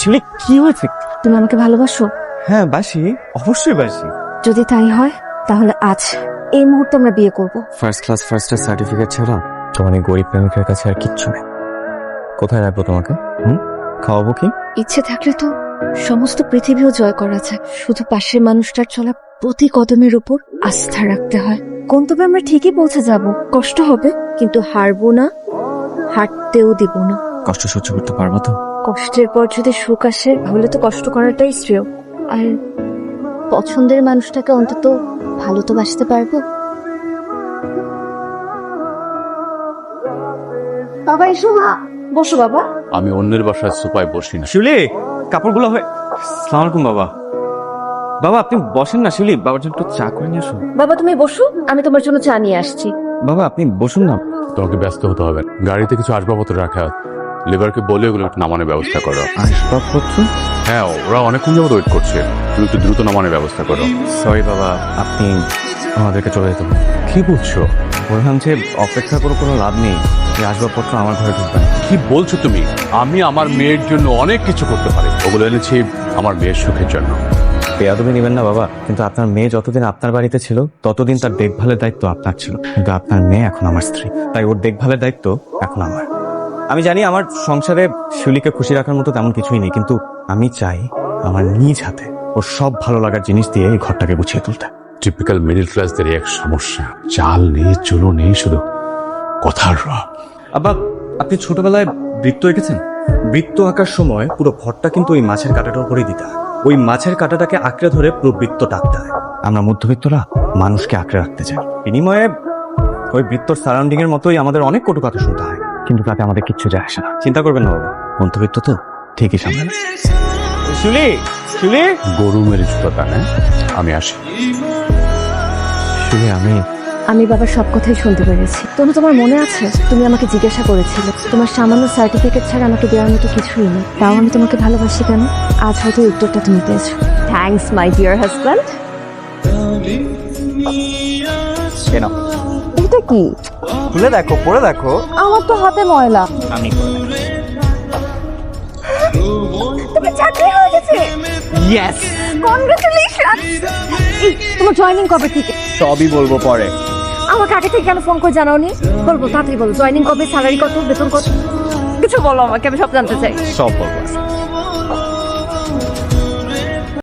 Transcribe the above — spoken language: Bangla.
শিউলি কি হয়েছে? তুমি আমাকে ভালোবাসো? হ্যাঁ বাসি, অবশ্যই বাসি। যদি তাই হয় তাহলে আজ এই মুহূর্তে আমরা বিয়ে করব। ফার্স্ট ক্লাস ফার্স্ট সার্টিফিকেট ছাড়া তোমার এই গরিব প্রেমিকের কাছে আর কিচ্ছু নেই। কোথায় রাখবো তোমাকে? খাওয়াবো কি? ইচ্ছে থাকলে তো সমস্ত পৃথিবীও জয় করা যায়, শুধু পাশের মানুষটার চলা প্রতি কদমের উপর আস্থা রাখতে হয়। গন্তব্যে আমরা ঠিকই পৌঁছে যাব, কষ্ট হবে কিন্তু হারবো না, হাঁটতেও দিব না। কষ্ট সহ্য করতে পারবো তো? কষ্টের পর যদি সুখ আসে তাহলে তো কষ্ট করাটাই শ্রেয়। আর পছন্দের মানুষটাকে অন্তত ভালো তো বাসতে পারবো। বাবা এসো না, বসো বাবা। আমি অন্যের বাসায় সোফায় বসি না। শিউলি কাপড়গুলো হয়ে। আসসালামু আলাইকুম বাবা। বাবা আপনি বসেন না, শিউলি বাবার জন্য একটু চা করে নিয়ে আসুন। বাবা তুমি বসো, আমি তোমার জন্য চা নিয়ে আসছি। বাবা আপনি বসুন না। তোমাকে ব্যস্ত হতে হবে না। গাড়িতে কিছু আসবাবপত্র রাখা, লেবারকে বলে ওগুলো একটু নামানোর ব্যবস্থা করো। আসবাবপত্র? হ্যাঁ, ওরা অনেকক্ষণ যাবত ওয়েট করছে, তুমি একটু দ্রুত নামানোর ব্যবস্থা করো। সরি বাবা, আপনি আমাদেরকে চলে যেতে হবে। কি বলছো? বললাম যে অপেক্ষা করে কোনো লাভ নেই, এই আসবাবপত্র আমার ঘরে ঢুকবে না। কি বলছো তুমি? আমি আমার মেয়ের জন্য অনেক কিছু করতে পারি। ওগুলো এনেছি আমার মেয়ের সুখের জন্য। বেয়াদবি নেবেন না বাবা, কিন্তু আপনার মেয়ে যতদিন আপনার বাড়িতে ছিল ততদিন তার দেখভালের দায়িত্ব আপনার ছিল, কিন্তু আপনার মেয়ে এখন আমার স্ত্রী, তাই ওর দেখভালের দায়িত্ব এখন আমার। আমি জানি আমার সংসারে শিউলিকে খুশি রাখার মতো তেমন কিছুই নেই, কিন্তু আমি চাই আমার নিজ হাতে ওর সব ভালো লাগার জিনিস দিয়ে এই ঘরটাকে গুছিয়ে তুলতে। টিপিক্যাল মিডল ক্লাসদের এক সমস্যা, চাল নেই চুলো নেই, শুধু কথার রব। আব্বা আপনি ছোটবেলায় বৃত্ত এঁকেছেন? বৃত্ত আঁকার সময় পুরো ভরটা কিন্তু ওই মাছের কাঁটাটার উপরেই দিতে হয়। ওই মাছের কাঁটাটাকে আঁকড়ে ধরে পুরো বৃত্ত টাকতে হয়। আমরা মধ্যবিত্তরা মানুষকে আঁকড়ে রাখতে চাই, বিনিময়ে ওই বৃত্তর সারাউন্ডিং এর মতোই আমাদের অনেক কটু কথা শুনতে হয়, কিন্তু তাতে আমাদের কিচ্ছু যায় আসে না। চিন্তা করবেন না বাবা, মধ্যবিত্ত তো ঠিকই সামনে। শিউলি শিউলি গরু মেরে জুতা না, আমি আসি। শিউলি আমি বাবার সব কথাই শুনতে পেরেছি। তোমার মনে আছে তুমি আমাকে জিজ্ঞাসা করেছিলে তোমার সামান্য সার্টিফিকেট ছাড়া আমাকে দেওয়ার মতো কিছুই নেই, তাও আমি তোমাকে ভালোবাসি কেন? আজ হয়তো এই উত্তরটা তুমি পেয়েছো। Thanks my dear husband. কেন এটা কি? খুলে দেখো, পড়ে দেখো। আমার তো হাতে ময়লা। আমি তুমি চাকরি হয়ে গেছে। Yes, congratulation. এই তোমার জয়েনিং কবে থেকে? সবই বলবো পরে। আমাকে আগে থেকে কেন ফোন করে জানাওনি? বলবো, তাড়াতাড়ি বলো। জয়েনিং কবে, স্যালারি কত, বেতন কত? কিছু বলো আমাকে, আমি সব জানতে চাই। সব বলবো।